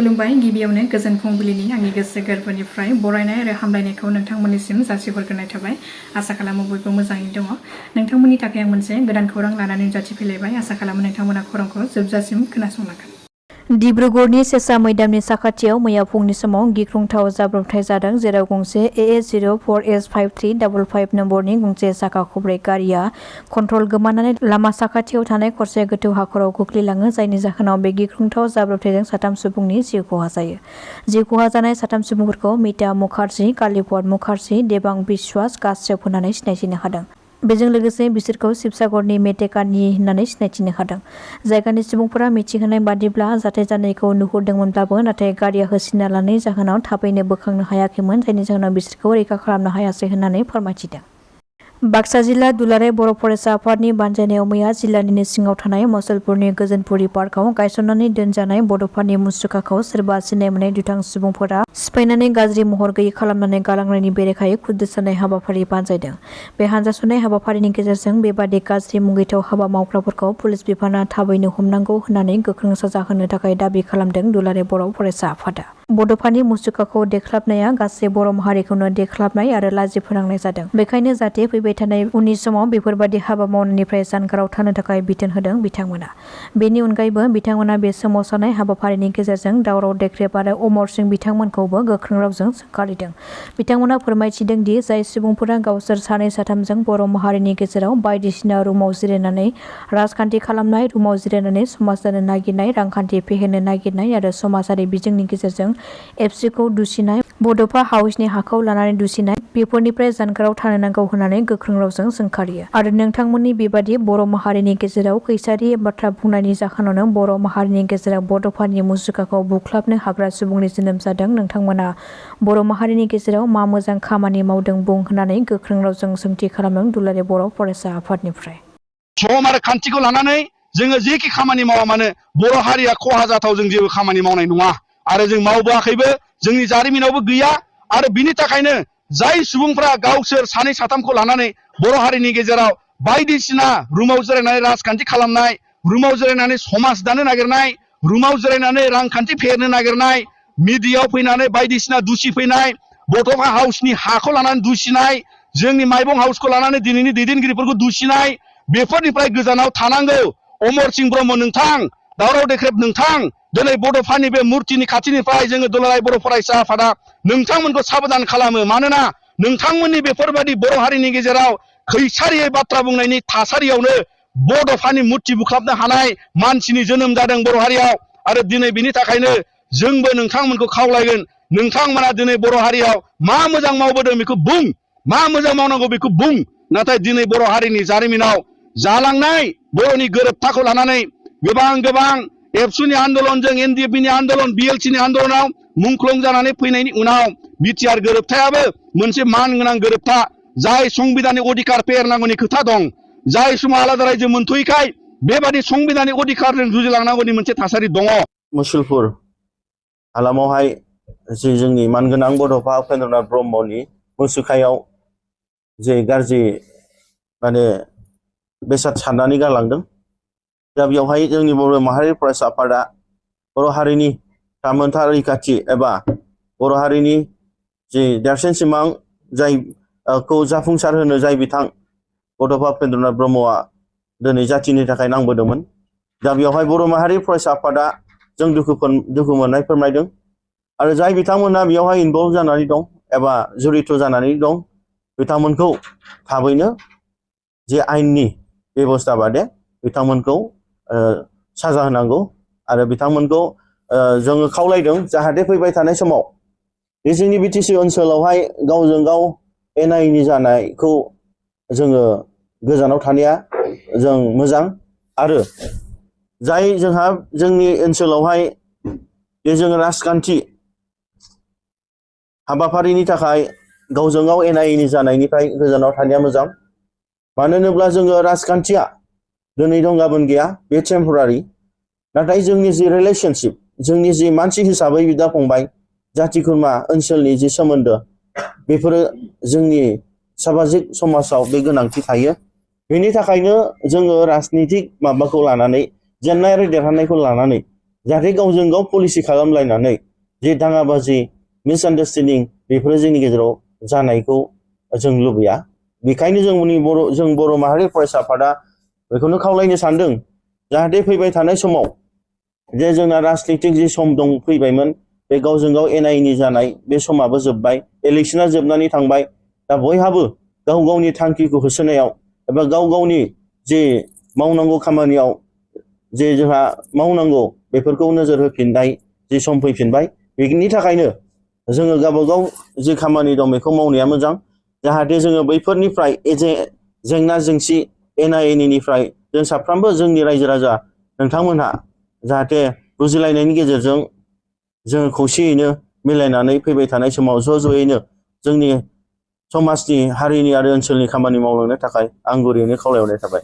खुलुमबाय गिबियावनो गोजोन फुंबिलिनि आंनि गोसो गोरबोनिफ्राय बरायनाय आरो हामलायनायखौ नोंथांमोननिसिम जासिहरग्रोनाय थाबाय। आसा खालामो बयबो मोजाङै दङ। नोंथांमोननि थाखाय आं मोनसे गोदान खौरां लानानै नुजाथिफैलायबाय। आसा खालामो नोंथांमोना खौरांखौ जोबजासिम खोनासंलांगोन। डिब्रुगड़नि सेसा मैदामनि साखाथियाव मैया फुंनि समाव गिख्रंथाव जाब्रबथाय जादों, जेराव गंसे AA04S5355 नम्बरनि गंसे साखा खबब्रै गारिया कन्ट्रल गोमानानै लामा साखाथियाव थानाय खरसे गोथौ हाखराव गोग्लैलाङो, जायनि जाहोनाव बे गिख्रंथाव जाब्रबथायजों साथाम सुबुंनि जिउ खहा जायो। जिउ खहा जानाय साथाम सुबुंफोरखौ मिता मुखार्जी, कालीपद मुखार्जी, देबां बिश्वास काश्यप होननानै सिनायथिनो हादों। बेजों लोगोसे बिसोरखौ शिबसागरनि मेटेकानि होननानै सिनायथिनो हादों। जायगानि सुबुंफोरा मिथिहोनाय बादिब्ला जाथाय जानायखौ नुहुरदोंमोनब्लाबो नाथाय गारिया होसिनना लानायनि जाहोनाव थाबैनो बोखांनो हायाखैमोन, जायनि जाहोनाव बिसोरखौ रैखा खालामनो हायासै होननानै फोरमायथिदों। बाक्सा जिल्ला दुलाराय बर' फरायसा आफादनि बानजायनायाव मैया जिल्लानिनो सिङाव थानाय मसलपुरनि गोजोनपुरि पार्कआव गायसननानै दोनजानाय बड'फानि मुसुखाखौ सोरबा सिनाय मोननाय दुथां सुबुंफोरा सिफायनानै गाज्रि महर गैयै खालामनानै गालांनायनि बेरेखायै खुद्रिस जानाय हाबाफारि बानजायदों। बे हानजा सुनाय हाबाफारिनि गेजेरजों बेबादि गाज्रि मुगैथाव हाबा मावग्राफोरखौ पुलिस बिफाना थाबैनो हमनांगौ होननानै गोख्रों साजा होनो थाखाय दाबि खालामदों दुलाराय बर' फरायसा आफादा। बड'फानि मुसुखाखौ देख्लाबनाया गासै बर' माहारिखौनो देख्लाबनाय आरो लाजि फोनांनाय जादों। बेखायनो जाहाथे फैबाय थानाय उननि समाव बेफोरबादि हाबा मावनायनिफ्राय जानगाराव थानो थाखाय बिथोन होदों बिथांमोना। बेनि अनगायैबो बिथांमोना बे सोमावसारनाय हाबाफारिनि गेजेरजों दावराव देख्रेब आरो अमर सिंह बिथांमोनखौबो गोख्रों रावजों सोंखारिदों। बिथांमोना फोरमायथिदों दि जाय सुबुंफोरा गावसोर सानै साथामजों बर' माहारिनि गेजेराव बायदिसिना रुमाव जिरायनानै राजखान्थि खालामनाय, रुमाव जिरायनानै समाज दानो नागिरनाय, रांखान्थि फेहेरनो नागिरनाय आरो समाजारि बिजोंनि गेजेरजों एबसुखौ दुसिनाय, बड'फा हाउसनि हाखौ लानानै दुसिनाय, बेफोरनिफ्राय जानगाराव थानो नांगौ होननानै गोख्रों रावजों सोंखारियो। आरो नोंथांमोननि बेबादि बर' माहारिनि गेजेराव खैसारि बाथ्रा बुंनायनि जाहोनावनो बर' माहारिनि गेजेराव बड'फानि मुसुखाखौ बुख्लाबनो हाग्रा सुबुंनि जोनोम जादों। नोंथांमोना बर' माहारिनि गेजेराव मा मोजां खामानि मावदों बुं होननानै गोख्रों रावजों सोंथि खालामदों दुलाराय बर' फरायसा आफादनिफ्राय। सम आरो खान्थिखौ लानानै जोङो जेखि खामानि मावा मानो बर' हारिया खहा जाथाव जों जेबो खामानि मावनाय नङा आरो जों मावबोआखैबो, जोंनि जारिमिनावबो गैया। आरो बिनि थाखायनो जाय सुबुंफ्रा गावसोर सानै साथामखौ लानानै बर' हारिनि गेजेराव बायदिसिना रुमाव जिरायनानै राजखान्थि खालामनाय, रुमाव जिरायनानै समाज दानो नागिरनाय, रुमाव जिरायनानै रांखान्थि फेहेरनो नागिरनाय, मिडियायाव फैनानै बायदिसिना दुसिफैनाय, बड'फा हाउसनि हाखौ लानानै दुसिनाय, जोंनि माइबं हाउसखौ लानानै दिनैनि दैदेनगिरिफोरखौ दुसिनाय, बेफोरनिफ्राय गोजानाव थानांगौ। अमर सिंह ब्रह्म नोंथां, दावराव देख्रेब नोंथां, दिनै बड'फानि बे मुर्तिनि खाथिनिफ्राय जोङो दुलाराय बर' फरायसा आफादा नोंथांमोनखौ साबधान खालामो। मानोना नोंथांमोननि बेफोरबायदि बर' हारिनि गेजेराव खैसारियै बाथ्रा बुंनायनि थासारियावनो बड'फानि मुर्ति बुख्लाबनो हानाय मानसिनि जोनोम जादों बर' हारियाव। आरो दिनै बिनि थाखायनो जोंबो नोंथांमोनखौ खावलायगोन, नोंथांमोना दिनै बर' हारियाव मा मोजां मावबोदों बेखौ बुं, मा मोजां मावनांगौ बेखौ बुं। नाथाय दिनै बर' हारिनि जारिमिनाव जालांनाय बर'नि गोरोबथाखौ लानानै गोबां एबसुनि आन्दलनजों एनडिएफबिनि आन्दलन, बिएलसिनि आन्दलनाव मुंख्लं जानानै फैनायनि उनाव बिटिआर गोरोबथायाबो मोनसे मान गोनां गोरोबथा, जाय संबिधाननि अधिकार फेहेरनांगौनि खोथा दं, जाय समाव आलादा रायजो मोनथ'यैखाय बेबादि संबिधाननि अधिकारजों जुजिलांनांगौनि मोनसे थासारि दङ। मुसलपुर हालामावहाय जि जोंनि मानगोनां बड'फा उपेन्द्रनाथ ब्रह्मनि मुसुखायाव जे गाज्रि बेसाद सारनानै गालांदों, दा बेवहाय जोंनि बर' माहारि फरायसा आफादा बर' हारिनि थामोनथा रैखाथि एबा बर' हारिनि जि देरसिन सिमां जायखौ जाफुंसार होनो जाय बिथां बड'फा उपेन्द्रनाथ ब्रह्मआ दिनै जाथिनि थाखाय नांबोदोंमोन। दा बेवहाय बर' माहारि फरायसा आफादा जों दुखु मोननाय फोरमायदों आरो जाय बिथांमोना बेवहाय इनभल्भ जानानै दं एबा जड़ित जानानै दं, बिथांमोनखौ थाबैनो जे आयेननि बेबस्था बादे बिथांमोनखौ साजा होनांगौ आरो बिथांमोनखौ जोङो खावलायदों जाहाथे फैबाय थानाय समाव बे जोंनि बिटिसि ओनसोलावहाय गावजों गाव एना एनि जानायखौ जोङो गोजानाव थानाया जों मोजां। आरो जाय जोंहा जोंनि ओनसोलावहाय बे जोङो राजखान्थि हाबाफारिनि थाखाय गावजों गाव एना एनि जानायनिफ्राय गोजानाव थानाया मोजां। मानो होनोब्ला जोङो राजखान्थिया दिनै दं गाबोन गैया, बे टेम्परारि। नाथाय जोंनि जि रिलेशनशिप, जोंनि जि मानसि हिसाबै बिदा फंबाय, जाथि खुरमा ओनसोलनि जि सोमोन्दो, बेफोरो जोंनि सामाजिक समाजाव बे गोनांथि थायो। बेनि थाखायनो जोङो राजनितिक माबाखौ लानानै, जेननाय आरो देरहानायखौ लानानै जाहाथे गावजों गाव पलिसि खालामलायनानै जे दाङाबाजि मिसआन्डारस्टेन्डिं बेफोरो जोंनि गेजेराव जानायखौ जों लुबैया। बेखायनो जों बर' माहारि फरायसा आफादा बेखौनो खावलायनो सानदों जाहाथे फैबाय थानाय समाव जे जोंना राजनितिक जि सम दं फैबायमोन बे गावजों गाव एना एनि जानाय बे समाबो जोब्बाय, इलेक्सना जोबनानै थांबाय। दा बयहाबो गाव गावनि थांखिखौ होसोनायाव एबा गाव गावनि जे मावनांगौ खामानियाव जे जोंहा मावनांगौ बेफोरखौ नोजोर होफिननाय जि सम फैफिनबाय। बेनि थाखायनो जोङो गावबागाव जि खामानि दं बेखौ मावनाया मोजां, जाहाथे जोङो बैफोरनिफ्राय जेंना जेंसि एना एनिनिफ्राय जों साफ्रोमबो जोंनि रायजो राजा नोंथांमोनहा जाहाथे बुजिलायनायनि गेजेरजों जोङो खौसेयैनो मिलायनानै फैबाय थानाय समाव ज'यैनो जोंनि समाजनि हारिनि आरो ओनसोलनि खामानि मावलांनो थाखाय आं गुरैयैनो खावलायहरनाय थाबाय।